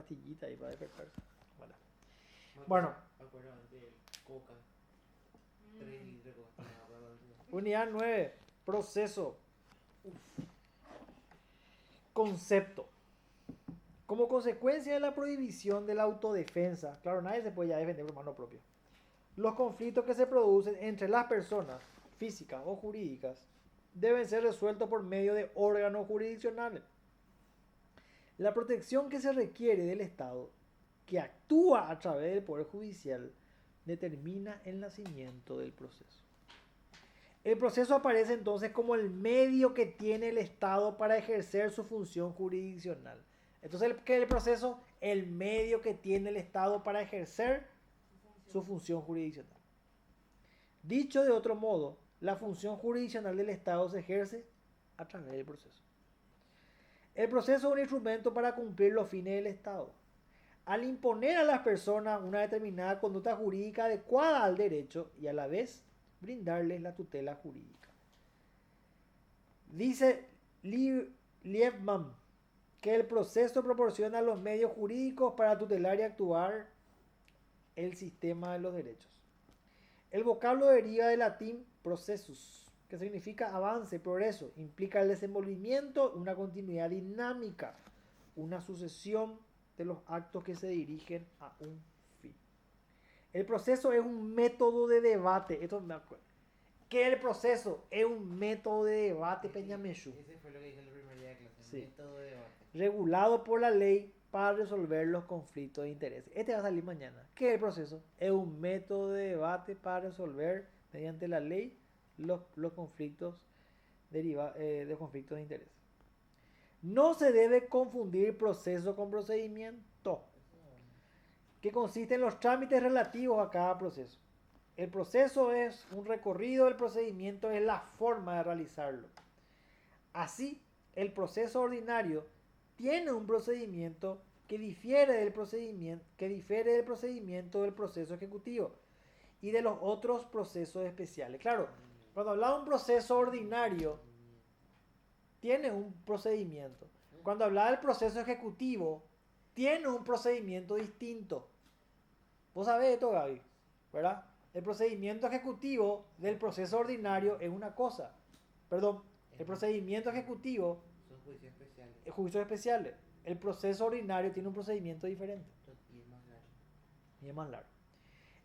pastillita ahí para despertarse. Bueno, Bueno, me acuerdo antes de Coca, 3 litros costaba para unidad 9, proceso. Concepto. Como consecuencia de la prohibición de la autodefensa, claro, nadie se puede ya defender por mano propia. Los conflictos que se producen entre las personas, físicas o jurídicas, deben ser resueltos por medio de órganos jurisdiccionales. La protección que se requiere del Estado, que actúa a través del Poder Judicial, determina el nacimiento del proceso. El proceso aparece entonces como el medio que tiene el Estado para ejercer su función jurisdiccional. Entonces, ¿qué es el proceso? El medio que tiene el Estado para ejercer su función jurisdiccional. Dicho de otro modo, la función jurisdiccional del Estado se ejerce a través del proceso. El proceso es un instrumento para cumplir los fines del Estado. Al imponer a las personas una determinada conducta jurídica adecuada al derecho y a la vez brindarles la tutela jurídica. Dice Liebman que el proceso proporciona los medios jurídicos para tutelar y actuar el sistema de los derechos. El vocablo deriva del latín processus, que significa avance, progreso, implica el desenvolvimiento, una continuidad dinámica, una sucesión de los actos que se dirigen a un fin. El proceso es un método de debate, esto me acuerdo. ¿Qué es el proceso? Es un método de debate, Peñamesú. Ese fue lo que dije en el primer día de clase, Sí. método de debate. Regulado por la ley para resolver los conflictos de interés. Este va a salir mañana. ¿Qué es el proceso? Es un método de debate para resolver mediante la ley los conflictos de conflictos de interés. No se debe confundir proceso con procedimiento, que consiste en los trámites relativos a cada proceso. El proceso es un recorrido, el procedimiento es la forma de realizarlo. Así, el proceso ordinario tiene un procedimiento que difiere del procedimiento del proceso ejecutivo y de los otros procesos especiales. Claro, cuando hablamos de un proceso ordinario, tiene un procedimiento. Cuando hablaba del proceso ejecutivo, tiene un procedimiento distinto. Vos sabés esto, Gaby, ¿verdad? El procedimiento ejecutivo del proceso ordinario es una cosa. Perdón, el procedimiento ejecutivo Son juicios especiales. es juicios especiales. El proceso ordinario tiene un procedimiento diferente Y es más largo. y es más largo.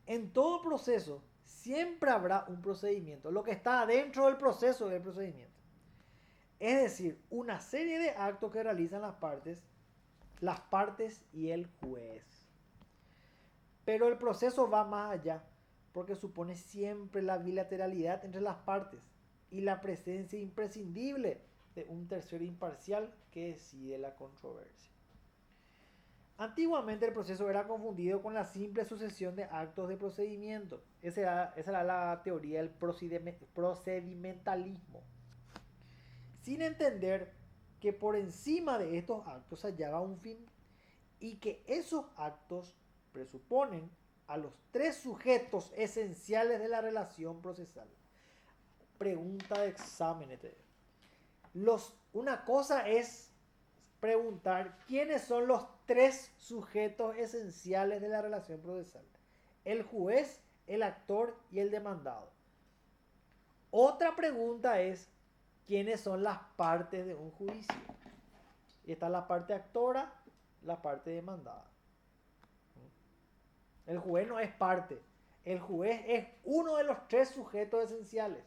En todo proceso siempre habrá un procedimiento. Lo que está dentro del proceso es el procedimiento. Es decir, una serie de actos que realizan las partes y el juez. Pero el proceso va más allá, porque supone siempre la bilateralidad entre las partes y la presencia imprescindible de un tercero imparcial que decide la controversia. Antiguamente el proceso era confundido con la simple sucesión de actos de procedimiento. Esa era la teoría del procedimentalismo. Sin entender que por encima de estos actos se hallaba un fin y que esos actos presuponen a los tres sujetos esenciales de la relación procesal. Pregunta de examen. Una cosa es preguntar quiénes son los tres sujetos esenciales de la relación procesal. El juez, el actor y el demandado. Otra pregunta es quiénes son las partes de un juicio. Y está la parte actora, la parte demandada. El juez no es parte. El juez es uno de los tres sujetos esenciales.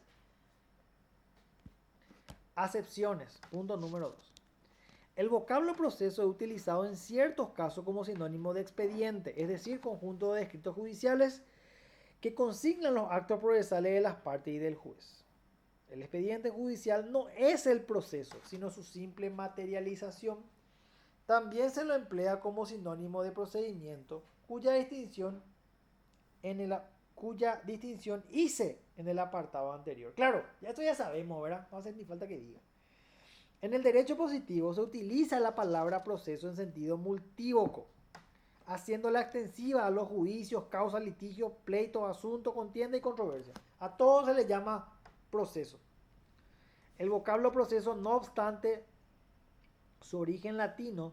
Acepciones. Punto número 2. El vocablo proceso es utilizado en ciertos casos como sinónimo de expediente, es decir, conjunto de escritos judiciales que consignan los actos procesales de las partes y del juez. El expediente judicial no es el proceso, sino su simple materialización. También se lo emplea como sinónimo de procedimiento, cuya distinción hice en el apartado anterior. Claro, esto ya sabemos, ¿verdad? No hace ni falta que diga. En el derecho positivo se utiliza la palabra proceso en sentido multívoco, haciéndola extensiva a los juicios, causas, litigios, pleitos, asuntos, contienda y controversia. A todo se le llama proceso. El vocablo proceso, no obstante su origen latino,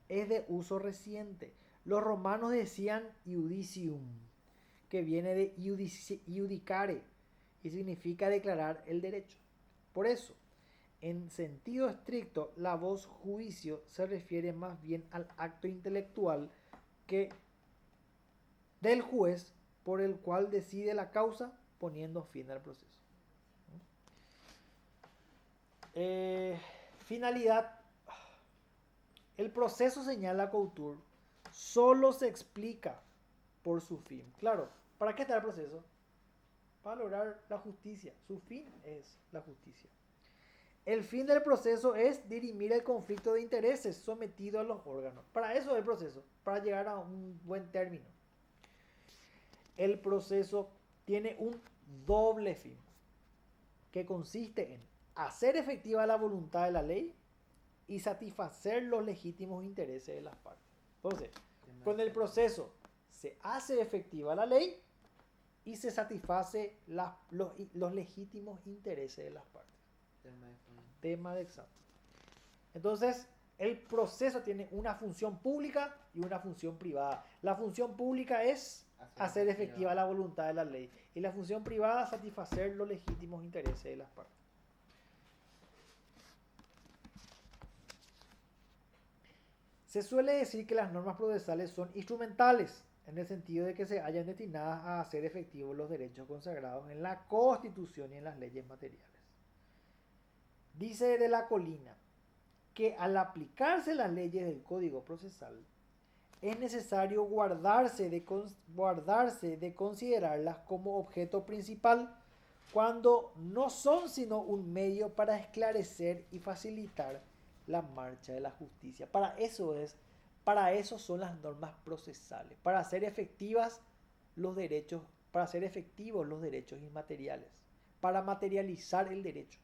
es de uso reciente. Los romanos decían iudicium, que viene de iudicare y significa declarar el derecho. Por eso, en sentido estricto, la voz juicio se refiere más bien al acto intelectual que del juez por el cual decide la causa poniendo fin al proceso. Finalidad. El proceso, señala Couture, solo se explica por su fin. Claro, ¿para qué está el proceso? Para lograr la justicia. Su fin es la justicia. El fin del proceso es dirimir el conflicto de intereses sometido a los órganos. Para eso es el proceso, para llegar a un buen término. El proceso tiene un doble fin, que consiste en hacer efectiva la voluntad de la ley y satisfacer los legítimos intereses de las partes. Entonces, con el proceso se hace efectiva la ley y se satisface los legítimos intereses de las partes. Tema de examen. Entonces, el proceso tiene una función pública y una función privada. La función pública es hacer efectiva la voluntad de la ley y la función privada satisfacer los legítimos intereses de las partes. Se suele decir que las normas procesales son instrumentales, en el sentido de que se hayan destinadas a hacer efectivos los derechos consagrados en la Constitución y en las leyes materiales. Dice de la Colina que al aplicarse las leyes del Código Procesal, es necesario guardarse de considerarlas como objeto principal cuando no son sino un medio para esclarecer y facilitar la marcha de la justicia. Para eso son las normas procesales, para hacer efectivos los derechos inmateriales, para materializar el derecho.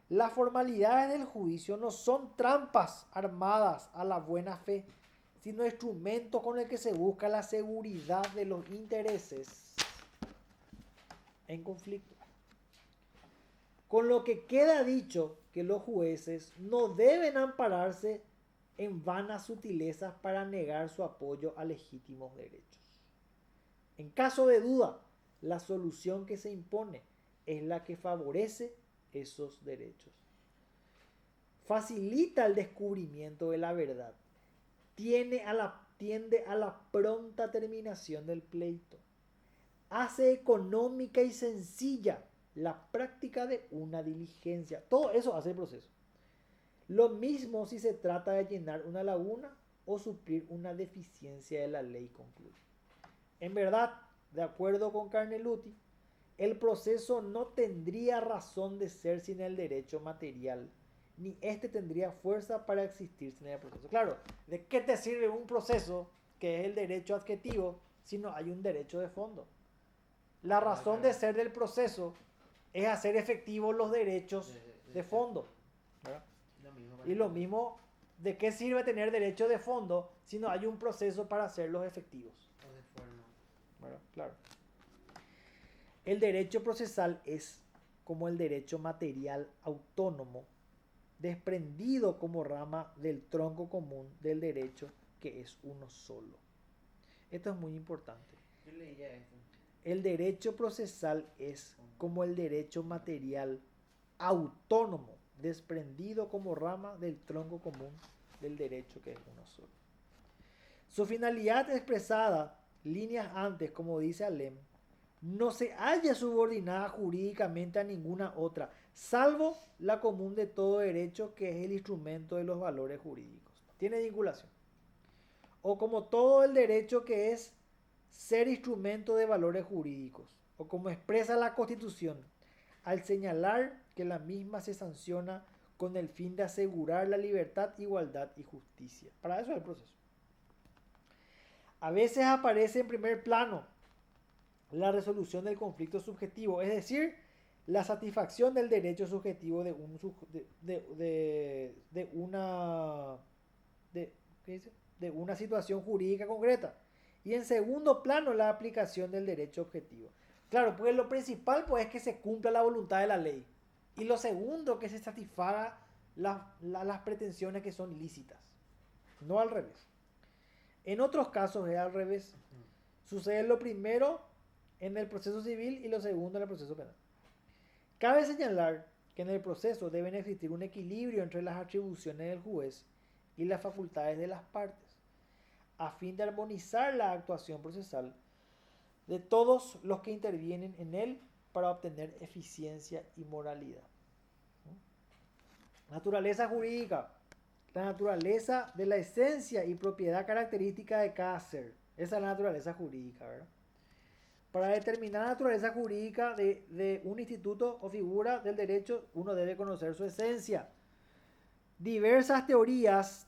Las formalidades del juicio no son trampas armadas a la buena fe, sino instrumentos con el que se busca la seguridad de los intereses en conflicto. Con lo que queda dicho que los jueces no deben ampararse en vanas sutilezas para negar su apoyo a legítimos derechos. En caso de duda, la solución que se impone es la que favorece esos derechos. Facilita el descubrimiento de la verdad. Tiende a la pronta terminación del pleito. Hace económica y sencilla la práctica de una diligencia. Todo eso hace el proceso. Lo mismo si se trata de llenar una laguna o suplir una deficiencia de la ley concluye. En verdad, de acuerdo con Carneluti, el proceso no tendría razón de ser sin el derecho material, ni este tendría fuerza para existir sin el proceso. Claro, ¿de qué te sirve un proceso que es el derecho adjetivo si no hay un derecho de fondo? La razón de ser del proceso es hacer efectivos los derechos de fondo, ¿verdad? Y lo mismo, ¿de qué sirve tener derecho de fondo si no hay un proceso para hacerlos efectivos? O de forma. ¿Verdad? Claro. El derecho procesal es como el derecho material autónomo, desprendido como rama del tronco común del derecho que es uno solo. Esto es muy importante. Yo leía esto. El derecho procesal es como el derecho material autónomo, desprendido como rama del tronco común del derecho que es uno solo. Su finalidad expresada, líneas antes, como dice Alem, no se halla subordinada jurídicamente a ninguna otra, salvo la común de todo derecho, que es el instrumento de los valores jurídicos. Tiene vinculación. O como todo el derecho que es ser instrumento de valores jurídicos, o como expresa la Constitución, al señalar que la misma se sanciona con el fin de asegurar la libertad, igualdad y justicia. Para eso es el proceso. A veces aparece en primer plano la resolución del conflicto subjetivo, es decir, la satisfacción del derecho subjetivo de una situación jurídica concreta. Y en segundo plano, la aplicación del derecho objetivo. Claro, pues lo principal pues, es que se cumpla la voluntad de la ley. Y lo segundo, que se satisfaga las pretensiones que son lícitas. no al revés. En otros casos es al revés. Sucede lo primero en el proceso civil y lo segundo en el proceso penal. Cabe señalar que en el proceso deben existir un equilibrio entre las atribuciones del juez y las facultades de las partes, a fin de armonizar la actuación procesal de todos los que intervienen en él para obtener eficiencia y moralidad. Naturaleza jurídica. La naturaleza de la esencia y propiedad característica de cada ser. Esa es la naturaleza jurídica, ¿verdad? Para determinar la naturaleza jurídica de un instituto o figura del derecho, uno debe conocer su esencia. Diversas teorías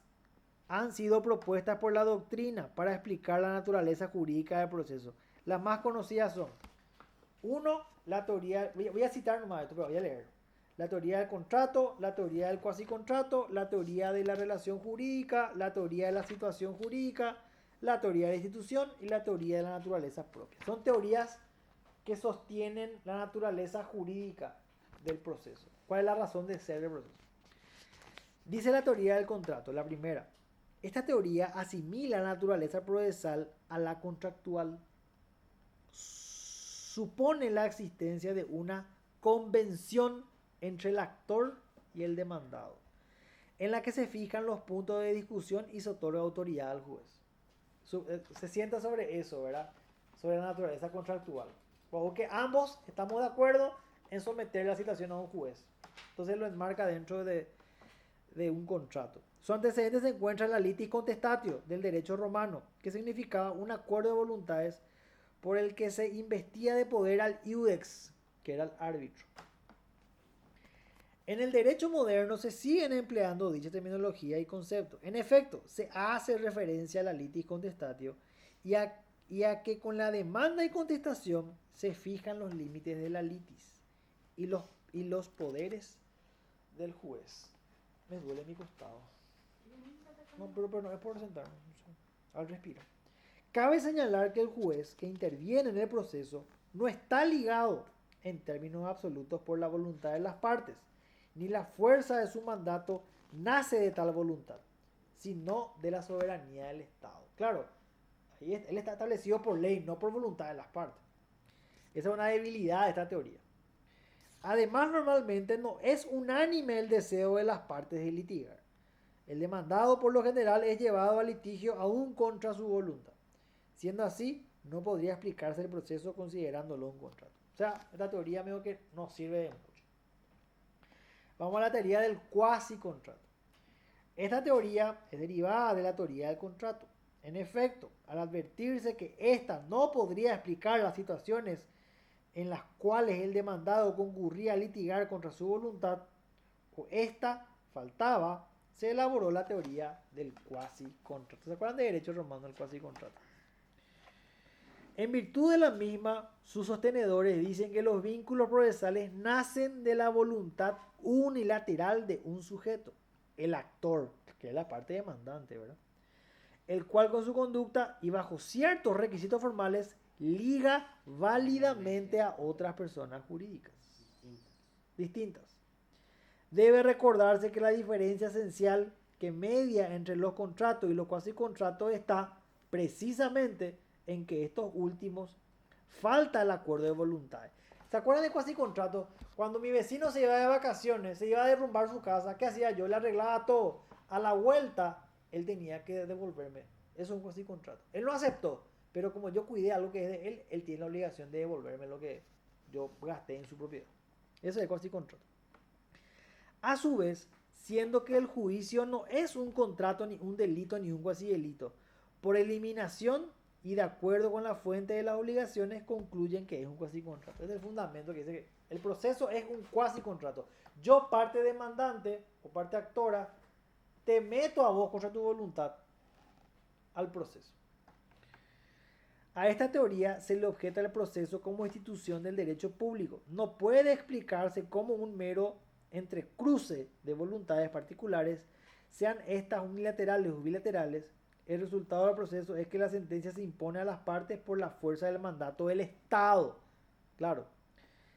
han sido propuestas por la doctrina para explicar la naturaleza jurídica del proceso. Las más conocidas son: uno, la teoría, voy a citar nomás esto, pero voy a leer. La teoría del contrato, la teoría del cuasicontrato, la teoría de la relación jurídica, la teoría de la situación jurídica, la teoría de la institución y la teoría de la naturaleza propia. Son teorías que sostienen la naturaleza jurídica del proceso. ¿Cuál es la razón de ser del proceso? Dice la teoría del contrato, la primera. Esta teoría asimila la naturaleza procesal a la contractual. Supone la existencia de una convención entre el actor y el demandado, en la que se fijan los puntos de discusión y se otorga autoridad al juez. Se sienta sobre eso, ¿verdad? Sobre la naturaleza contractual. Porque ambos estamos de acuerdo en someter la situación a un juez. Entonces lo enmarca dentro de un contrato. Su antecedente se encuentra en la litis contestatio del derecho romano, que significaba un acuerdo de voluntades por el que se investía de poder al iudex, que era el árbitro. En el derecho moderno se siguen empleando dicha terminología y concepto. En efecto, se hace referencia a la litis contestatio y a que con la demanda y contestación se fijan los límites de la litis y los poderes del juez. Me duele mi costado. No, pero no es por sentarme. Al respiro. Cabe señalar que el juez que interviene en el proceso no está ligado en términos absolutos por la voluntad de las partes, ni la fuerza de su mandato nace de tal voluntad, sino de la soberanía del Estado. Claro, ahí él está establecido por ley, no por voluntad de las partes. Esa es una debilidad de esta teoría. Además, normalmente no es unánime el deseo de las partes de litigar. El demandado, por lo general, es llevado a litigio aún contra su voluntad. Siendo así, no podría explicarse el proceso considerándolo un contrato. O sea, esta teoría medio que no sirve de mucho. Vamos a la teoría del cuasi-contrato. Esta teoría es derivada de la teoría del contrato. En efecto, al advertirse que ésta no podría explicar las situaciones en las cuales el demandado concurría a litigar contra su voluntad, o ésta faltaba, se elaboró la teoría del cuasi-contrato. ¿Se acuerdan de derecho romano, el cuasi-contrato? En virtud de la misma, sus sostenedores dicen que los vínculos procesales nacen de la voluntad unilateral de un sujeto, el actor, que es la parte demandante, ¿verdad? El cual con su conducta y bajo ciertos requisitos formales liga válidamente a otras personas jurídicas distintas. Debe recordarse que la diferencia esencial que media entre los contratos y los cuasi-contratos está precisamente en que estos últimos falta el acuerdo de voluntades. ¿Se acuerdan de cuasi-contrato? Cuando mi vecino se iba de vacaciones, se iba a derrumbar su casa, ¿qué hacía yo? Le arreglaba todo. A la vuelta, él tenía que devolverme. Eso es un cuasi-contrato. Él no aceptó, pero como yo cuidé algo que es de él, él tiene la obligación de devolverme lo que yo gasté en su propiedad. Eso es el cuasi-contrato. A su vez, siendo que el juicio no es un contrato, ni un delito, ni un cuasi-delito, por eliminación y de acuerdo con la fuente de las obligaciones concluyen que es un cuasi-contrato. Es el fundamento que dice que el proceso es un cuasi-contrato. Yo, parte demandante o parte actora, te meto a vos contra tu voluntad al proceso. A esta teoría se le objeta el proceso como institución del derecho público. No puede explicarse como un mero entrecruce de voluntades particulares, sean estas unilaterales o bilaterales. El resultado del proceso es que la sentencia se impone a las partes por la fuerza del mandato del Estado. Claro,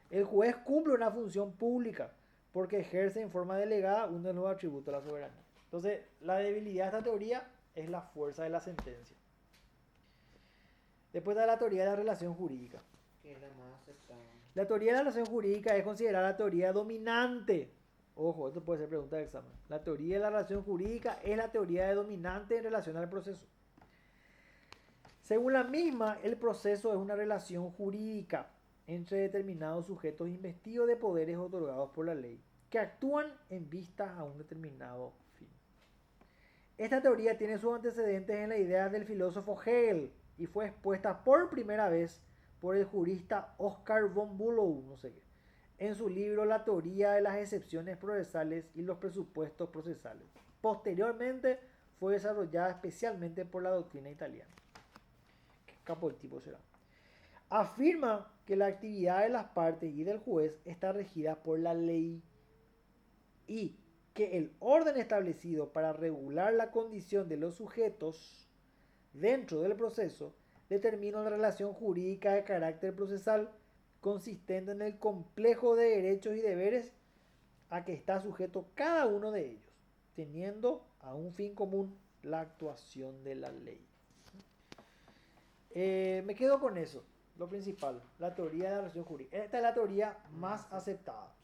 el juez cumple una función pública porque ejerce en forma delegada uno de los atributos de la soberanía. Entonces, la debilidad de esta teoría es la fuerza de la sentencia. Después está la teoría de la relación jurídica. Que es la más aceptada. La teoría de la relación jurídica es considerada la teoría dominante. Ojo, esto puede ser pregunta de examen. La teoría de la relación jurídica es la teoría dominante en relación al proceso. Según la misma, el proceso es una relación jurídica entre determinados sujetos investidos de poderes otorgados por la ley, que actúan en vista a un determinado fin. Esta teoría tiene sus antecedentes en la idea del filósofo Hegel y fue expuesta por primera vez por el jurista Oskar von Bülow, no sé qué, en su libro La teoría de las excepciones procesales y los presupuestos procesales. Posteriormente fue desarrollada especialmente por la doctrina italiana. ¿Qué capo el tipo será? Afirma que la actividad de las partes y del juez está regida por la ley y que el orden establecido para regular la condición de los sujetos dentro del proceso determina una relación jurídica de carácter procesal consistente en el complejo de derechos y deberes a que está sujeto cada uno de ellos, teniendo a un fin común la actuación de la ley. Me quedo con eso, lo principal, la teoría de la relación jurídica. Esta es la teoría más aceptada,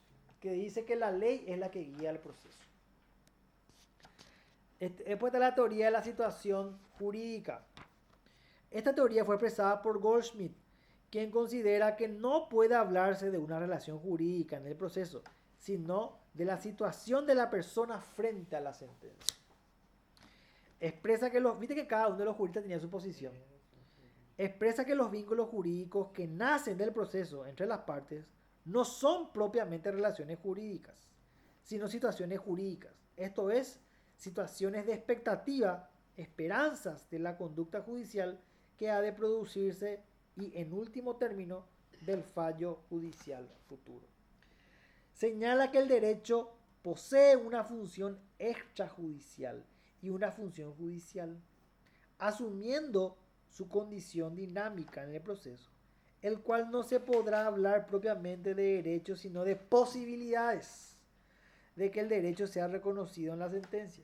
que dice que la ley es la que guía el proceso. Después está la teoría de la situación jurídica. Esta teoría fue expresada por Goldschmidt, quien considera que no puede hablarse de una relación jurídica en el proceso, sino de la situación de la persona frente a la sentencia. Expresa que viste que cada uno de los juristas tenía su posición. Expresa que los vínculos jurídicos que nacen del proceso entre las partes no son propiamente relaciones jurídicas, sino situaciones jurídicas. Esto es, situaciones de expectativa, esperanzas de la conducta judicial que ha de producirse y, en último término, del fallo judicial futuro. Señala que el derecho posee una función extrajudicial y una función judicial, asumiendo su condición dinámica en el proceso, el cual no se podrá hablar propiamente de derecho, sino de posibilidades de que el derecho sea reconocido en la sentencia,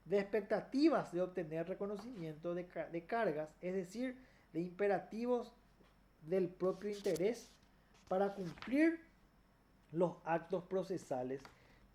de expectativas de obtener reconocimiento de cargas, es decir, de imperativos del propio interés para cumplir los actos procesales.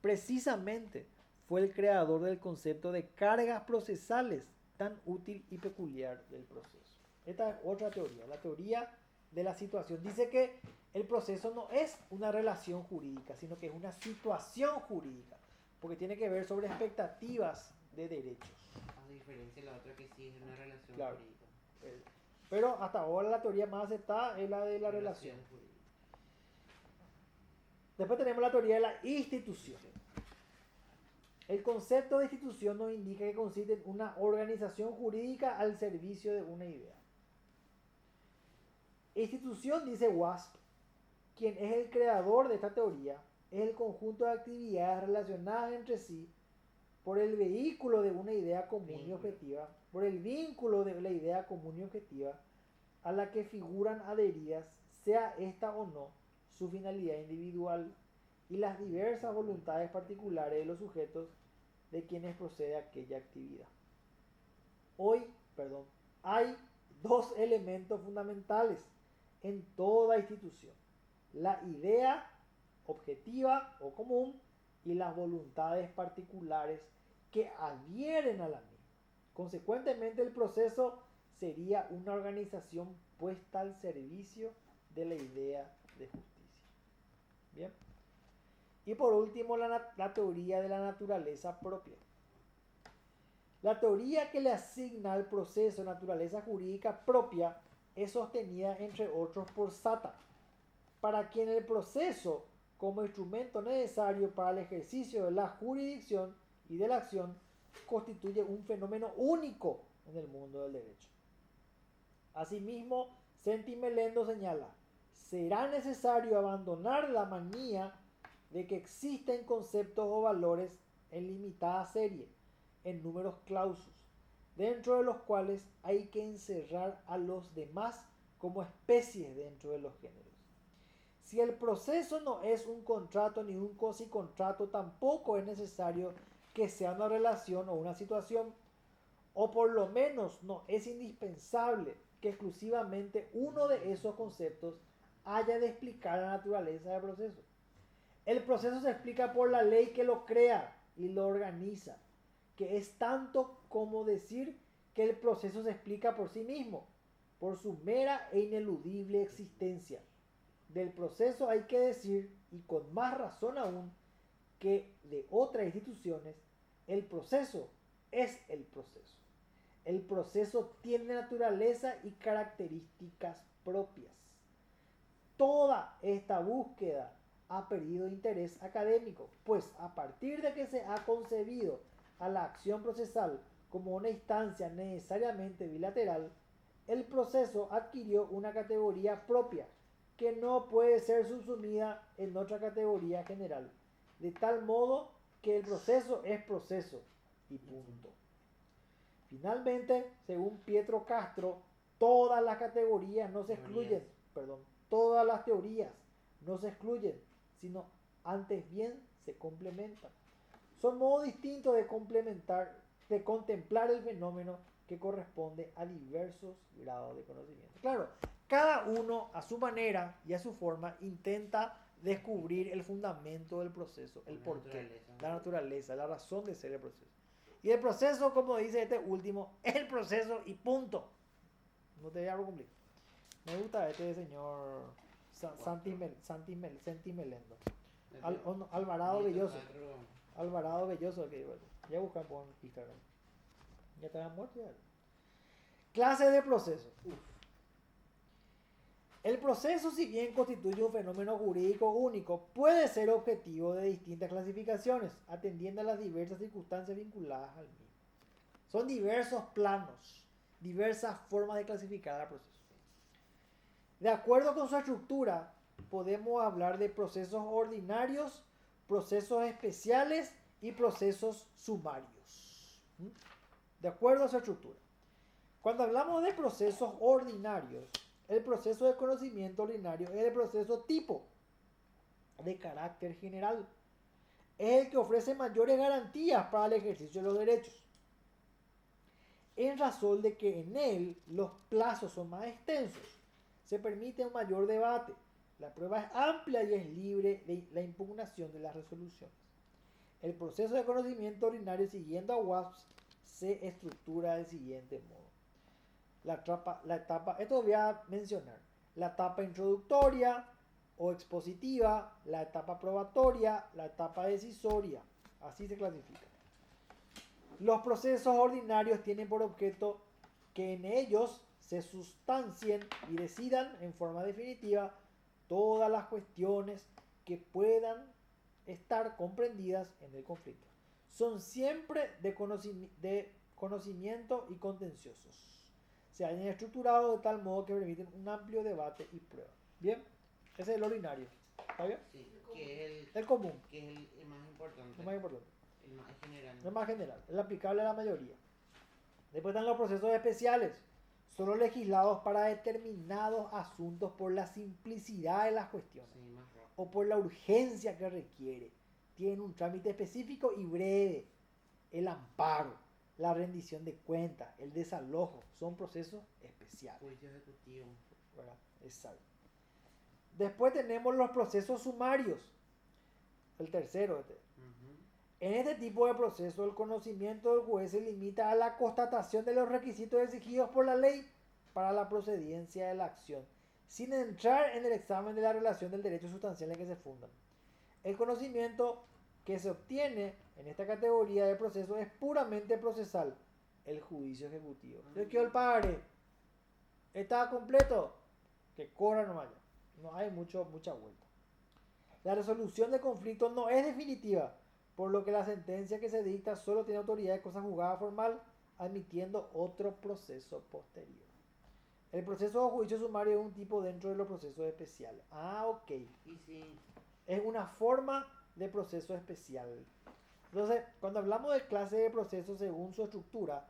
Precisamente fue el creador del concepto de cargas procesales tan útil y peculiar del proceso. Esta es otra teoría, la teoría de la situación. Dice que el proceso no es una relación jurídica, sino que es una situación jurídica, porque tiene que ver sobre expectativas de derechos. A diferencia de la otra que sí es una relación Claro. jurídica. Pero hasta ahora la teoría más aceptada es la de la relación. jurídica. Después tenemos la teoría de la institución. El concepto de institución nos indica que consiste en una organización jurídica al servicio de una idea. Institución, dice Wasp, quien es el creador de esta teoría, es el conjunto de actividades relacionadas entre sí por el vehículo de una idea común y objetiva, por el vínculo de la idea común y objetiva a la que figuran adheridas, sea esta o no, su finalidad individual y las diversas voluntades particulares de los sujetos de quienes procede aquella actividad. Hay dos elementos fundamentales en toda institución: la idea objetiva o común y las voluntades particulares que adhieren a la misma. Consecuentemente, el proceso sería una organización puesta al servicio de la idea de justicia. Bien. Y por último, la teoría de la naturaleza propia. La teoría que le asigna al proceso naturaleza jurídica propia es sostenida, entre otros, por Sata, para quien el proceso, como instrumento necesario para el ejercicio de la jurisdicción y de la acción, constituye un fenómeno único en el mundo del derecho. Asimismo, Sentimelendo señala: será necesario abandonar la manía de que existen conceptos o valores en limitada serie, en números clausus, dentro de los cuales hay que encerrar a los demás como especies dentro de los géneros. Si el proceso no es un contrato ni un quasi-contrato, tampoco es necesario que sea una relación o una situación, o por lo menos no es indispensable que exclusivamente uno de esos conceptos haya de explicar la naturaleza del proceso. El proceso se explica por la ley que lo crea y lo organiza, que es tanto como decir que el proceso se explica por sí mismo, por su mera e ineludible existencia. Del proceso hay que decir, y con más razón aún, que de otras instituciones, el proceso es el proceso. El proceso tiene naturaleza y características propias. Toda esta búsqueda ha perdido interés académico, pues a partir de que se ha concebido a la acción procesal como una instancia necesariamente bilateral, el proceso adquirió una categoría propia que no puede ser subsumida en otra categoría general, de tal modo que el proceso es proceso y punto. Finalmente, según Pietro Castro, todas las categorías no se excluyen, todas las teorías no se excluyen, sino antes bien se complementan. Son modos distintos de contemplar el fenómeno que corresponde a diversos grados de conocimiento. Claro, cada uno a su manera y a su forma intenta descubrir el fundamento del proceso, el porqué, la naturaleza, la razón de ser el proceso. Y el proceso, como dice este último, es el proceso y punto. No te voy a complicar. Me gusta este señor Santi Melendo. Alvarado Belloso. Alvarado Belloso, que bueno, ya buscan por Instagram. Ya estaban muertos ya. Clase de proceso. El proceso, si bien constituye un fenómeno jurídico único, puede ser objetivo de distintas clasificaciones, atendiendo a las diversas circunstancias vinculadas al mismo. Son diversos planos, diversas formas de clasificar al proceso. De acuerdo con su estructura, podemos hablar de procesos ordinarios, procesos especiales y procesos sumarios. De acuerdo a su estructura. Cuando hablamos de procesos ordinarios, el proceso de conocimiento ordinario es el proceso tipo de carácter general. Es el que ofrece mayores garantías para el ejercicio de los derechos. En razón de que en él los plazos son más extensos, se permite un mayor debate. La prueba es amplia y es libre de la impugnación de las resoluciones. El proceso de conocimiento ordinario, siguiendo a Wasps, se estructura del siguiente modo. Esto voy a mencionar, la etapa introductoria o expositiva, la etapa probatoria, la etapa decisoria, así se clasifica. Los procesos ordinarios tienen por objeto que en ellos se sustancien y decidan en forma definitiva todas las cuestiones que puedan estar comprendidas en el conflicto. Son siempre de conocimiento y contenciosos. Se hayan estructurado de tal modo que permiten un amplio debate y prueba. ¿Bien? Ese es el ordinario. ¿Está bien? Sí, que es el común. Que es el más importante. El más importante. El más general. El más general. El aplicable a la mayoría. Después están los procesos especiales. Son los legislados para determinados asuntos por la simplicidad de las cuestiones. Sí, más rápido. O por la urgencia que requiere. Tienen un trámite específico y breve. El amparo, la rendición de cuentas, el desalojo, son procesos especiales. Juicio ejecutivo. ¿Verdad? Exacto. Después tenemos los procesos sumarios. El tercero. En este tipo de proceso, el conocimiento del juez se limita a la constatación de los requisitos exigidos por la ley para la procedencia de la acción, sin entrar en el examen de la relación del derecho sustancial en que se fundan. El conocimiento que se obtiene en esta categoría de proceso es puramente procesal, el juicio ejecutivo. Yo quiero el pagaré. ¿Está completo? Que cobra nomás ya. No hay mucha vuelta. La resolución de conflictos no es definitiva, por lo que la sentencia que se dicta solo tiene autoridad de cosa juzgada formal, admitiendo otro proceso posterior. El proceso de juicio sumario es un tipo dentro de los procesos especiales. Ah, ok. Y sí. Es una forma de proceso especial. Entonces, cuando hablamos de clase de procesos según su estructura,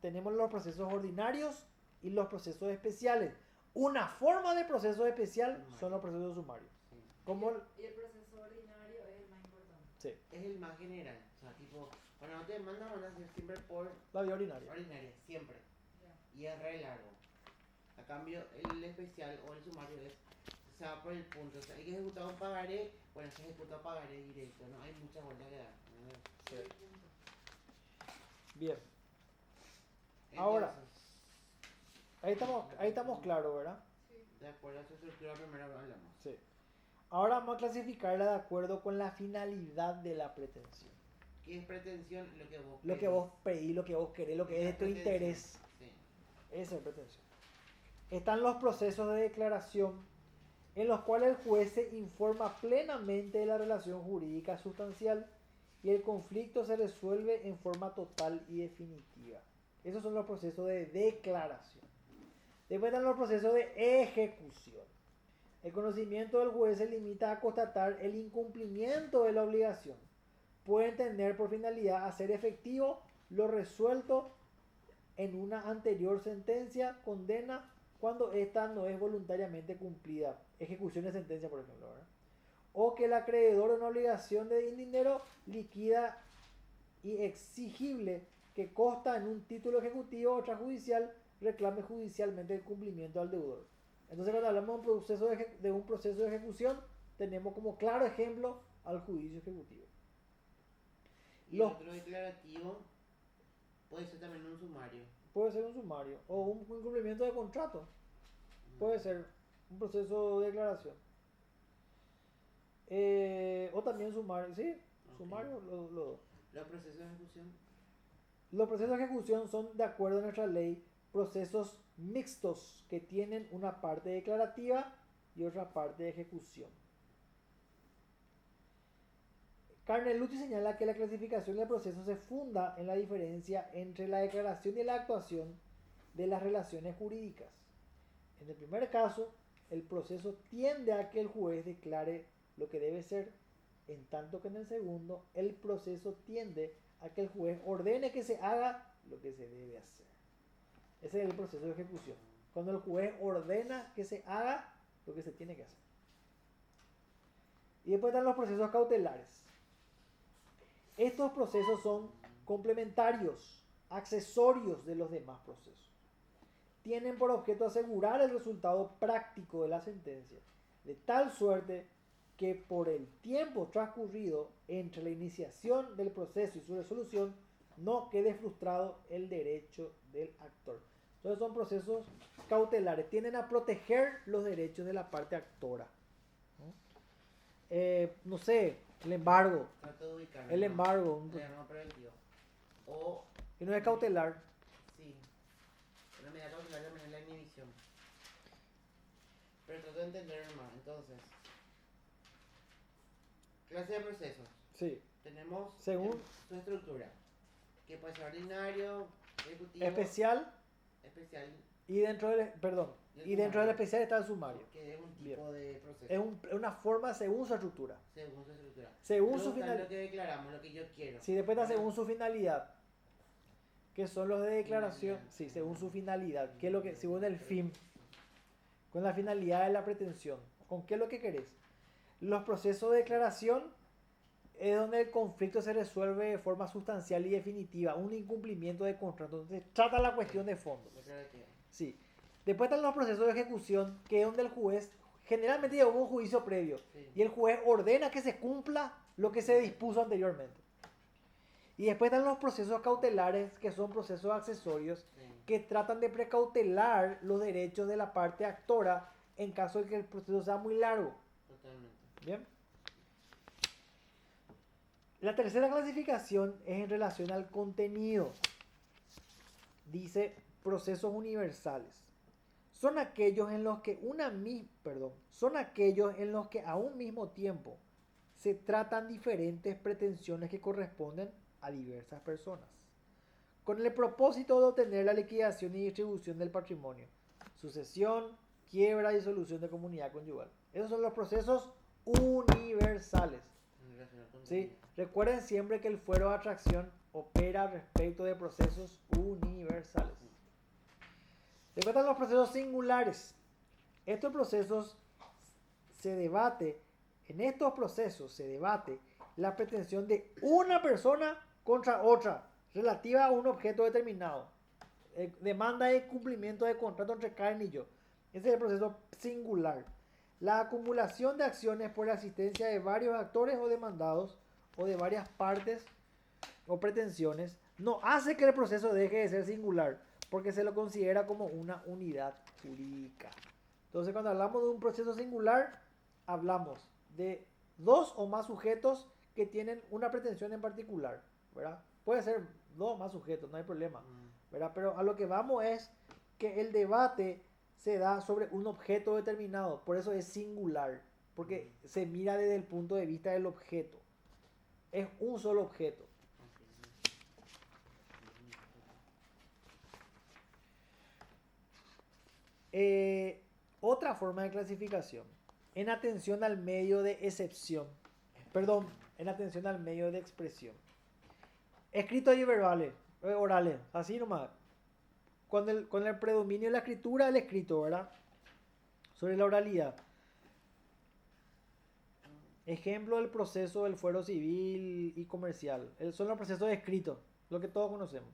tenemos los procesos ordinarios y los procesos especiales. Una forma de proceso especial son los procesos sumarios. Sí. Como Y el proceso ordinario es el más importante. Sí. Es el más general. O sea, tipo, Cuando no te demandan van a ser siempre por La vía ordinaria. ordinaria, siempre. Ya. Y es re largo. A cambio, el especial o el sumario se va por el punto. O sea, hay que ejecutar un pagaré, bueno, se ejecuta pagaré directo, ¿no? Hay muchas vueltas que dar. ¿No? El punto. Bien. Ahora. Entonces, Ahí estamos claros, ¿verdad? Sí. de acuerdo a su estructura, primero hablamos. Sí. Ahora vamos a clasificarla de acuerdo con la finalidad de la pretensión. ¿Qué es pretensión? Lo que vos Lo que pedís. vos pedís, lo que vos querés, lo que es de tu Pretensión. interés. Sí. Esa es pretensión. Están los procesos de declaración en los cuales el juez se informa plenamente de la relación jurídica sustancial y el conflicto se resuelve en forma total y definitiva. Esos son los procesos de declaración. Después están los procesos de ejecución. El conocimiento del juez se limita a constatar el incumplimiento de la obligación. Pueden tener por finalidad hacer efectivo lo resuelto en una anterior sentencia, condena, cuando ésta no es voluntariamente cumplida. Ejecución de sentencia, por ejemplo, ¿verdad? O que el acreedor de una obligación de dinero líquida y exigible que consta en un título ejecutivo o extrajudicial reclame judicialmente el cumplimiento al deudor. Entonces, cuando hablamos de un proceso de ejecución, tenemos como claro ejemplo al juicio ejecutivo. Y Los- otro declarativo puede ser también un sumario. Puede ser un sumario o un incumplimiento de contrato. Puede ser un proceso de declaración. O también sumario, sí, Ok. sumario, los dos. Los procesos de ejecución. Los procesos de ejecución son, de acuerdo a nuestra ley, procesos mixtos que tienen una parte declarativa y otra parte de ejecución. Carnelucci señala que la clasificación del proceso se funda en la diferencia entre la declaración y la actuación de las relaciones jurídicas. En el primer caso, el proceso tiende a que el juez declare lo que debe ser, en tanto que en el segundo, el proceso tiende a que el juez ordene que se haga lo que se debe hacer. Ese es el proceso de ejecución. Cuando el juez ordena que se haga lo que se tiene que hacer. Y después están los procesos cautelares. Estos procesos son complementarios, accesorios de los demás procesos. Tienen por objeto asegurar el resultado práctico de la sentencia, de tal suerte que por el tiempo transcurrido entre la iniciación del proceso y su resolución no quede frustrado el derecho del actor. Entonces son procesos cautelares, tienden a proteger los derechos de la parte actora. No sé, el embargo, Trato de ubicarme. el ¿no? embargo, No preventivo. O, que no es cautelar. sí. Pero me da cautelar también en la inhibición. Pero trato de entender más. Entonces, clase de procesos. Sí, Tenemos Según- su estructura. Que puede ser ordinario, ejecutivo, especial especial, y dentro del, perdón, y dentro del especial está el sumario. que es un tipo Bien. de proceso. Es una forma según su estructura. Según su estructura. Según Luego su está finalidad. lo que declaramos, lo que yo quiero. Sí, después está ¿verdad? según su finalidad. Que son los de declaración. Finalidad. Sí, según su finalidad. ¿Qué es lo que, según el fin? Con la finalidad de la pretensión. ¿Con qué es lo que querés? Los procesos de declaración es donde el conflicto se resuelve de forma sustancial y definitiva. Un incumplimiento de contrato. Entonces trata la cuestión de fondo. Declarativo. Sí. Después están los procesos de ejecución, que es donde el juez generalmente lleva un juicio previo. Sí. Y el juez ordena que se cumpla lo que se dispuso anteriormente. Y después están los procesos cautelares, que son procesos accesorios, Sí. que tratan de precautelar los derechos de la parte actora en caso de que el proceso sea muy largo. Totalmente. Bien. La tercera clasificación es en relación al contenido. Dice procesos universales. Son aquellos en los que son aquellos en los que a un mismo tiempo se tratan diferentes pretensiones que corresponden a diversas personas, con el propósito de obtener la liquidación y distribución del patrimonio, sucesión, quiebra y solución de comunidad conyugal. Esos son los procesos universales. En relación al ¿Sí? contenido. Recuerden siempre que el fuero de atracción opera respecto de procesos universales. Después están los procesos singulares. Estos procesos en estos procesos se debate la pretensión de una persona contra otra relativa a un objeto determinado. Demanda de cumplimiento de contrato entre Karen y yo. Ese es el proceso singular. La acumulación de acciones por la existencia de varios actores o demandados o de varias partes o pretensiones no hace que el proceso deje de ser singular porque se lo considera como una unidad jurídica. Entonces, cuando hablamos de un proceso singular, hablamos de dos o más sujetos que tienen una pretensión en particular, ¿verdad? Puede ser dos o más sujetos, no hay problema, ¿verdad? Pero a lo que vamos es que el debate se da sobre un objeto determinado, por eso es singular, porque se mira desde el punto de vista del objeto. Es un solo objeto. Otra forma de clasificación, en atención al medio de excepción, perdón, en atención al medio de expresión. Escritos y verbales, orales, así nomás. Con el predominio de la escritura, el escrito, ¿verdad? Sobre la oralidad. Ejemplo del proceso del fuero civil y comercial. Son los procesos escritos, lo que todos conocemos.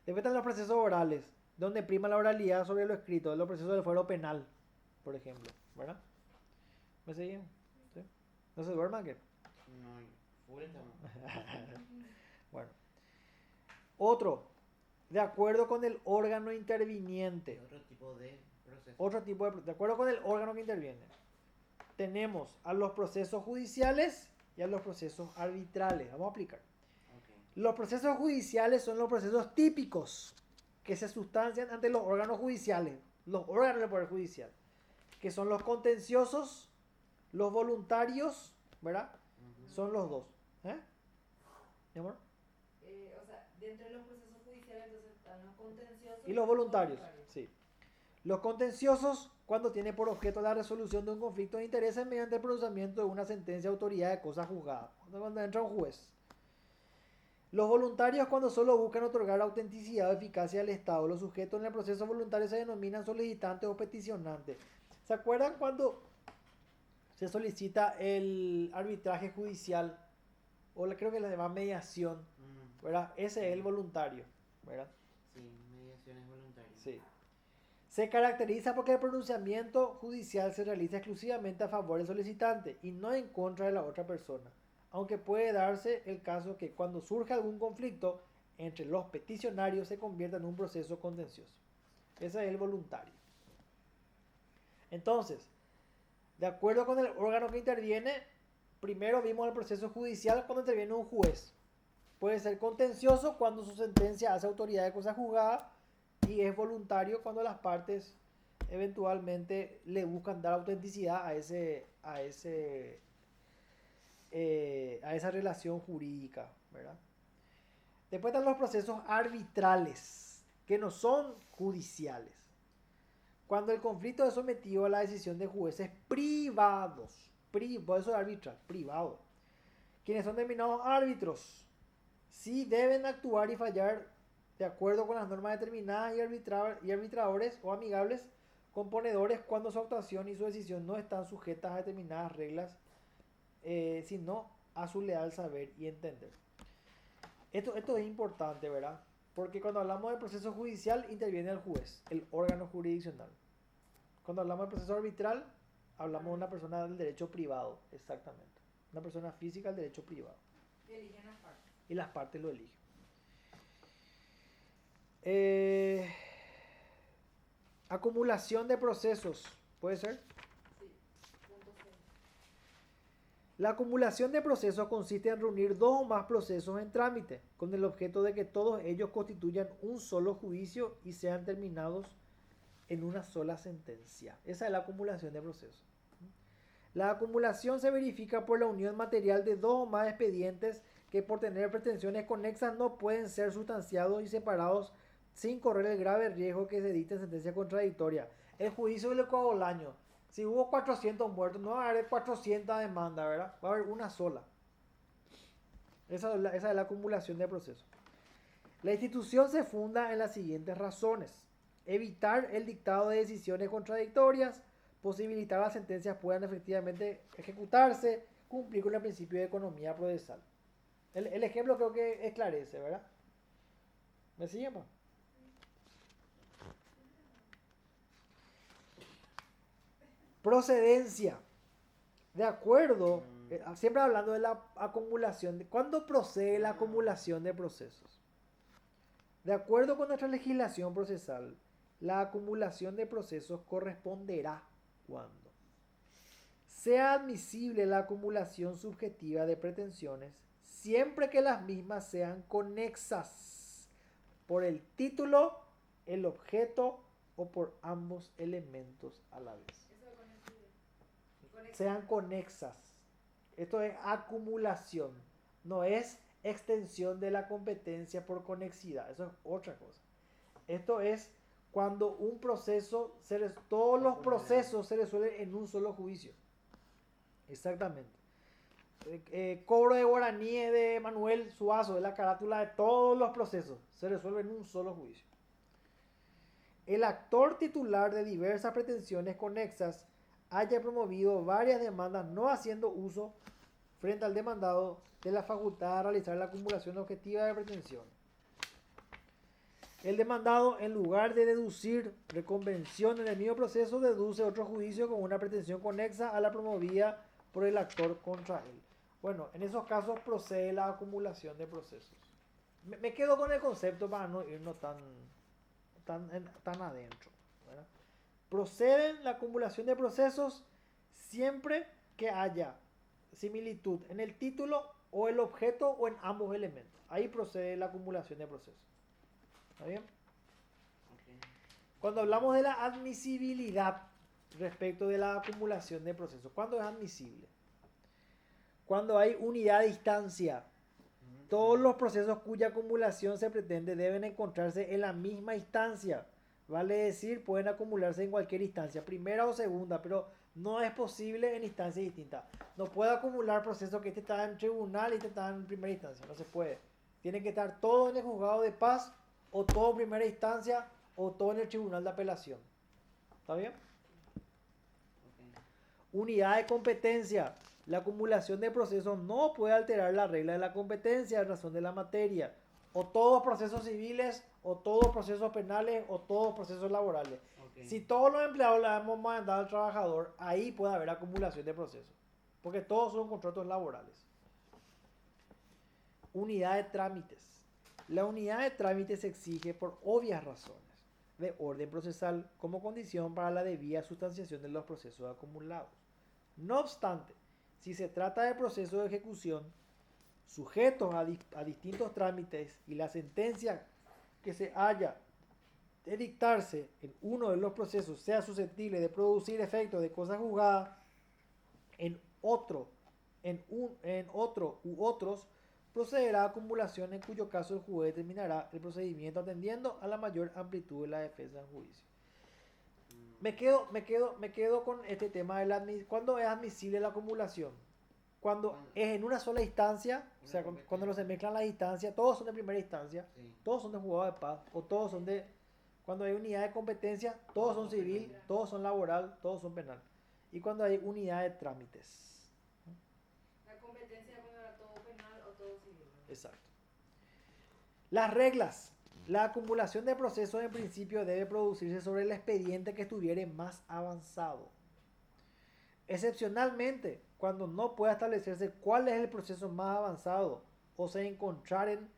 Después están los procesos orales, donde prima la oralidad sobre lo escrito. Los procesos del fuero penal, por ejemplo, ¿verdad? ¿Me siguen? ¿Sí? ¿No se duerman qué? No, full estamos. Bueno. Otro, de acuerdo con el órgano interviniente. Otro tipo de proceso. Otro tipo de acuerdo con el órgano que interviene. Tenemos a los procesos judiciales y a los procesos arbitrales. Vamos a aplicar. Okay. Los procesos judiciales son los procesos típicos que se sustancian ante los órganos judiciales, los órganos del Poder Judicial, que son los contenciosos, los voluntarios, ¿verdad? Son los dos. ¿Mi amor? O sea, dentro de los procesos judiciales entonces están los contenciosos Y los voluntarios, sí. Los contenciosos, cuando tiene por objeto la resolución de un conflicto de intereses mediante el procesamiento de una sentencia de autoridad de cosa juzgada, cuando entra un juez. Los voluntarios, cuando solo buscan otorgar autenticidad o eficacia al Estado. Los sujetos en el proceso voluntario se denominan solicitantes o peticionantes. ¿Se acuerdan cuando se solicita el arbitraje judicial? O creo que la llama mediación, ¿verdad? Ese es el voluntario, ¿verdad? Sí, mediación es voluntaria. Sí. Se caracteriza porque el pronunciamiento judicial se realiza exclusivamente a favor del solicitante y no en contra de la otra persona, aunque puede darse el caso que cuando surge algún conflicto entre los peticionarios se convierta en un proceso contencioso. Ese es el voluntario. Entonces, de acuerdo con el órgano que interviene, primero vimos el proceso judicial cuando interviene un juez. Puede ser contencioso cuando su sentencia hace autoridad de cosa juzgada y es voluntario cuando las partes eventualmente le buscan dar autenticidad a esa relación jurídica, ¿verdad? Después están los procesos arbitrales, que no son judiciales. Cuando el conflicto es sometido a la decisión de jueces privados, por eso es arbitral, privado, quienes son denominados árbitros, sí deben actuar y fallar de acuerdo con las normas determinadas y arbitradores o amigables componedores cuando su actuación y su decisión no están sujetas a determinadas reglas, sino a su leal saber y entender. Esto es importante, ¿verdad? Porque cuando hablamos del proceso judicial interviene el juez, el órgano jurisdiccional. Cuando hablamos del proceso arbitral, hablamos de una persona del derecho privado, exactamente. Una persona física del derecho privado. Eligen las partes. Y las partes lo eligen. Acumulación de procesos, ¿puede ser? Sí. Punto C. La acumulación de procesos consiste en reunir dos o más procesos en trámite, con el objeto de que todos ellos constituyan un solo juicio y sean terminados en una sola sentencia. Esa es la acumulación de procesos. La acumulación se verifica por la unión material de dos o más expedientes que por tener pretensiones conexas no pueden ser sustanciados y separados sin correr el grave riesgo que se dicte sentencia contradictoria. El juicio del coagulaño. Si hubo 400 muertos, no va a haber 400 demandas, ¿verdad? Va a haber una sola. Esa es la acumulación de procesos. La institución se funda en las siguientes razones. Evitar el dictado de decisiones contradictorias, posibilitar que las sentencias puedan efectivamente ejecutarse, cumplir con el principio de economía procesal. El ejemplo creo que esclarece, ¿verdad? ¿Me siguen, pa? Procedencia. De acuerdo, siempre hablando de la acumulación. ¿Cuándo procede la acumulación de procesos? De acuerdo con nuestra legislación procesal, la acumulación de procesos corresponderá cuando sea admisible la acumulación subjetiva de pretensiones, siempre que las mismas sean conexas por el título, el objeto o por ambos elementos a la vez. Eso es conexo. Sean conexas. Esto es acumulación, no es extensión de la competencia por conexidad. Eso es otra cosa. Esto es cuando un proceso, todos los procesos se resuelven en un solo juicio. Exactamente. Cobro de guaraníes de Manuel Suazo, es la carátula de todos los procesos, se resuelve en un solo juicio. El actor titular de diversas pretensiones conexas haya promovido varias demandas no haciendo uso frente al demandado de la facultad de realizar la acumulación objetiva de pretensiones. El demandado, en lugar de deducir reconvención en el mismo proceso, deduce otro juicio con una pretensión conexa a la promovida por el actor contra él. Bueno, en esos casos procede la acumulación de procesos. Me quedo con el concepto para no irnos tan adentro, ¿verdad? Proceden la acumulación de procesos siempre que haya similitud en el título o el objeto o en ambos elementos. Ahí procede la acumulación de procesos. ¿Está bien? Ok. Cuando hablamos de la admisibilidad respecto de la acumulación de procesos, ¿cuándo es admisible? Cuando hay unidad de instancia. Todos los procesos cuya acumulación se pretende deben encontrarse en la misma instancia. Vale decir, pueden acumularse en cualquier instancia, primera o segunda, pero no es posible en instancias distintas. No puede acumular procesos que este está en tribunal y este está en primera instancia. No se puede. Tiene que estar todo en el juzgado de paz, o todo en primera instancia, o todo en el tribunal de apelación. ¿Está bien? Ok. Unidad de competencia. La acumulación de procesos no puede alterar la regla de la competencia en razón de la materia. O todos procesos civiles, o todos procesos penales, o todos procesos laborales. Ok. Si todos los empleados le hemos mandado al trabajador, ahí puede haber acumulación de procesos. Porque todos son contratos laborales. Unidad de trámites. La unidad de trámites se exige por obvias razones de orden procesal como condición para la debida sustanciación de los procesos acumulados. No obstante, si se trata de procesos de ejecución sujetos a distintos trámites y la sentencia que se haya de dictarse en uno de los procesos sea susceptible de producir efectos de cosa juzgada en otro u otros, procederá a acumulación en cuyo caso el juez determinará el procedimiento atendiendo a la mayor amplitud de la defensa en juicio. Me quedo con este tema de ¿cuándo es admisible la acumulación? Cuando es en una sola instancia, o sea, cuando no se mezclan las instancias, todos son de primera instancia, Sí. todos son de juzgado de paz, o todos son de, cuando hay unidad de competencia, todos son civil, todos son laboral, todos son penal. Y cuando hay unidad de trámites. La competencia cuando era todo penal o todo civil. Exacto. Las reglas. La acumulación de procesos en principio debe producirse sobre el expediente que estuviere más avanzado. Excepcionalmente, cuando no pueda establecerse cuál es el proceso más avanzado o se encontraren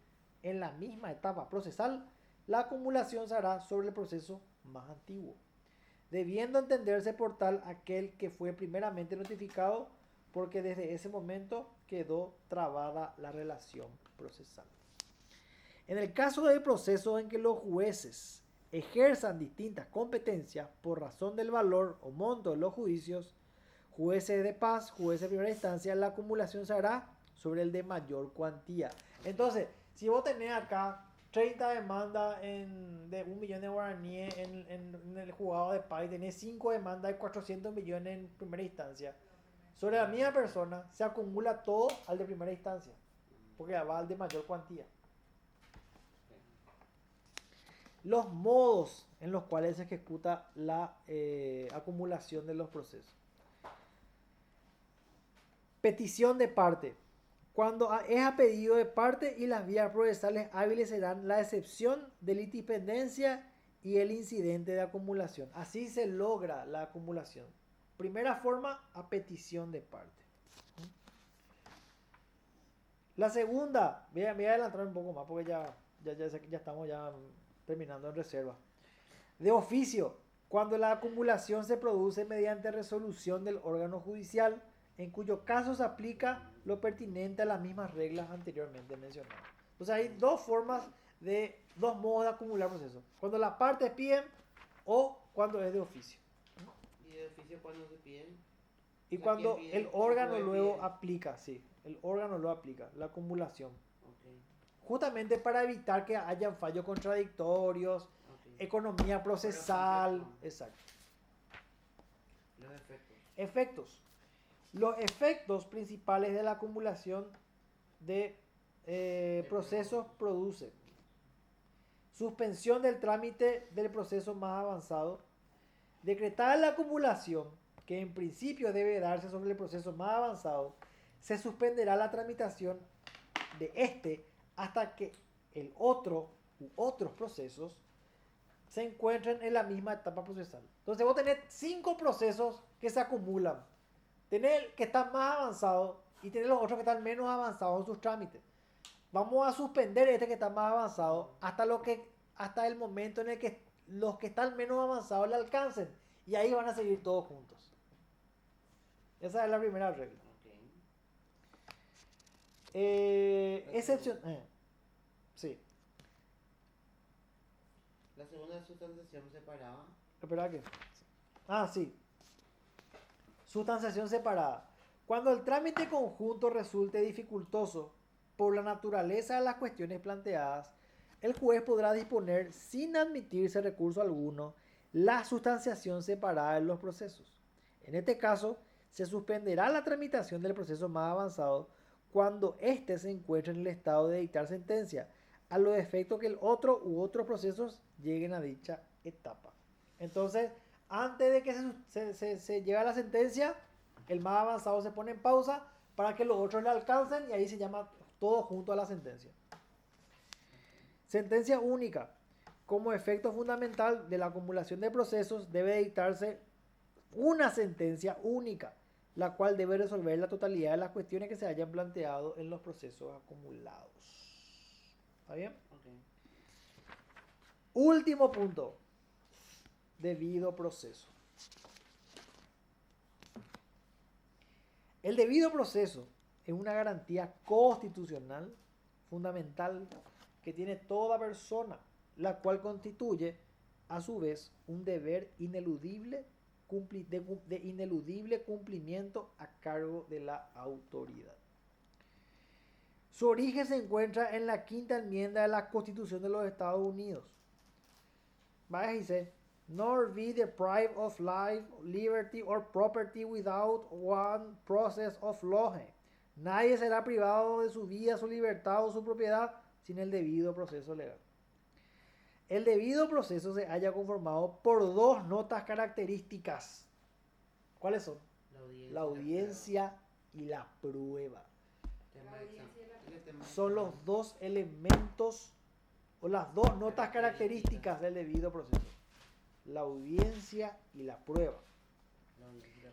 en la misma etapa procesal, la acumulación se hará sobre el proceso más antiguo, debiendo entenderse por tal aquel que fue primeramente notificado, porque desde ese momento quedó trabada la relación procesal. En el caso del proceso en que los jueces ejerzan distintas competencias por razón del valor o monto de los juicios, jueces de paz, jueces de primera instancia, la acumulación se hará sobre el de mayor cuantía. Entonces, si vos tenés acá 30 demandas de 1 millón de guaraníes en el juzgado de paz y tenés 5 demandas de 400 millones en primera instancia, sobre la misma persona se acumula todo al de primera instancia, porque va al de mayor cuantía. Los modos en los cuales se ejecuta la acumulación de los procesos. Petición de parte. cuando es a pedido de parte y las vías procesales hábiles serán la excepción de litipendencia y el incidente de acumulación. Así se logra la acumulación. Primera forma, a petición de parte. La segunda, voy a adelantar un poco más porque ya estamos ya terminando en reserva. De oficio, cuando la acumulación se produce mediante resolución del órgano judicial, en cuyo caso se aplica lo pertinente a las mismas reglas anteriormente mencionadas. Entonces hay dos modos de acumular procesos. Cuando las partes piden o cuando es de oficio. Y de oficio cuando se piden. Y O sea, cuando ¿quién pide? el órgano El juez luego pide. aplica, sí. El órgano lo aplica, la acumulación. Ok, Justamente para evitar que hayan fallos contradictorios, ok. economía procesal. Por ejemplo, Exacto. Los efectos. Efectos. Los efectos principales de la acumulación de procesos produce suspensión del trámite del proceso más avanzado, decretada la acumulación, que en principio debe darse sobre el proceso más avanzado, se suspenderá la tramitación de este hasta que el otro u otros procesos se encuentren en la misma etapa procesal. Entonces vos tenés 5 procesos que se acumulan. Tenés el que está más avanzado y tenés los otros que están menos avanzados en sus trámites. Vamos a suspender este que está más avanzado hasta el momento en el que los que están menos avanzados le alcancen. Y ahí van a seguir todos juntos. Esa es la primera regla. Ok. Excepción. Sí. La segunda es sustanciación separada. Espera que. Sí. Sustanciación separada. Cuando el trámite conjunto resulte dificultoso por la naturaleza de las cuestiones planteadas, el juez podrá disponer, sin admitirse recurso alguno, la sustanciación separada de los procesos. En este caso, se suspenderá la tramitación del proceso más avanzado cuando éste se encuentre en el estado de dictar sentencia, a los efectos que el otro u otros procesos lleguen a dicha etapa. Entonces, antes de que se llegue a la sentencia, el más avanzado se pone en pausa para que los otros le alcancen y ahí se llama todo junto a la sentencia. Sentencia única. Como efecto fundamental de la acumulación de procesos debe dictarse una sentencia única, la cual debe resolver la totalidad de las cuestiones que se hayan planteado en los procesos acumulados. ¿Está bien? Ok. Último punto. Debido proceso. El debido proceso es una garantía constitucional fundamental que tiene toda persona, la cual constituye a su vez un deber ineludible de ineludible cumplimiento a cargo de la autoridad. Su origen se encuentra en la quinta enmienda de la Constitución de los Estados Unidos. Vaya y dice, nor be deprived of life, liberty or property without one process of law. Nadie será privado de su vida, su libertad o su propiedad sin el debido proceso legal. El debido proceso se halla conformado por dos notas características. ¿Cuáles son? La audiencia y la prueba. Son los dos elementos o las dos notas características del debido proceso. La audiencia y la prueba.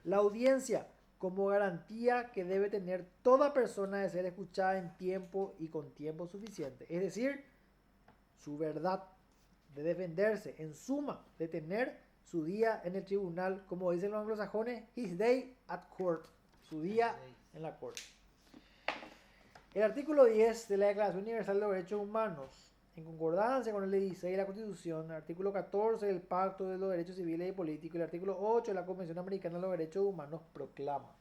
La audiencia como garantía que debe tener toda persona de ser escuchada en tiempo y con tiempo suficiente. Es decir, su verdad, de defenderse, en suma, de tener su día en el tribunal, como dicen los anglosajones, his day at court, su día en la corte. El artículo 10 de la Declaración Universal de los Derechos Humanos, en concordancia con el 16 de la Constitución, el artículo 14 del Pacto de los Derechos Civiles y Políticos y el artículo 8 de la Convención Americana de los Derechos Humanos, proclama: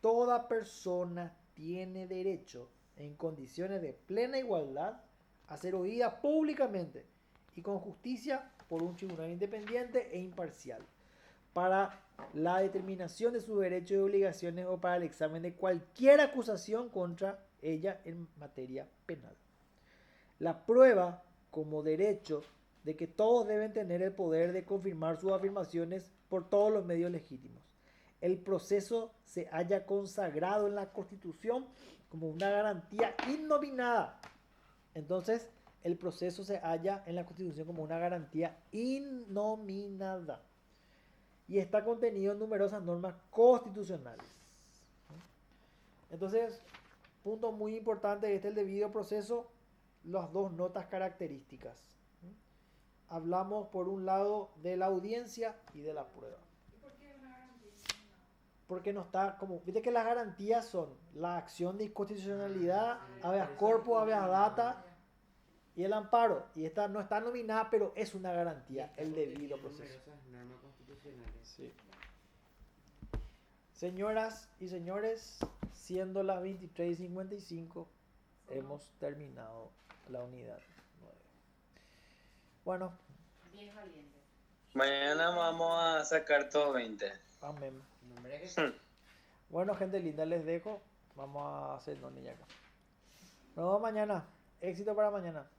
toda persona tiene derecho, en condiciones de plena igualdad, a ser oída públicamente y con justicia por un tribunal independiente e imparcial, para la determinación de sus derechos y obligaciones o para el examen de cualquier acusación contra ella en materia penal. La prueba como derecho de que todos deben tener el poder de confirmar sus afirmaciones por todos los medios legítimos. el proceso se haya consagrado en la Constitución como una garantía innominada. Entonces, el proceso se halla en la Constitución como una garantía innominada y está contenido en numerosas normas constitucionales. Entonces, punto muy importante, el debido proceso, las dos notas características. Hablamos por un lado de la audiencia y de la prueba. ¿Y por qué una garantía? Porque no está como, viste que las garantías son la acción de inconstitucionalidad, habeas Por eso corpus, habeas no, data y el amparo. Y esta no está nominada, pero es una garantía, el debido proceso. Numerosas normas constitucionales. Sí. Señoras y señores, siendo las 23:55, hemos terminado la unidad 9. Bueno, Bien valiente. Mañana vamos a sacar todos 20. amén. Nombre que Bueno, gente linda, les dejo. Vamos a hacer noni acá. Nos vemos mañana. Éxito para mañana.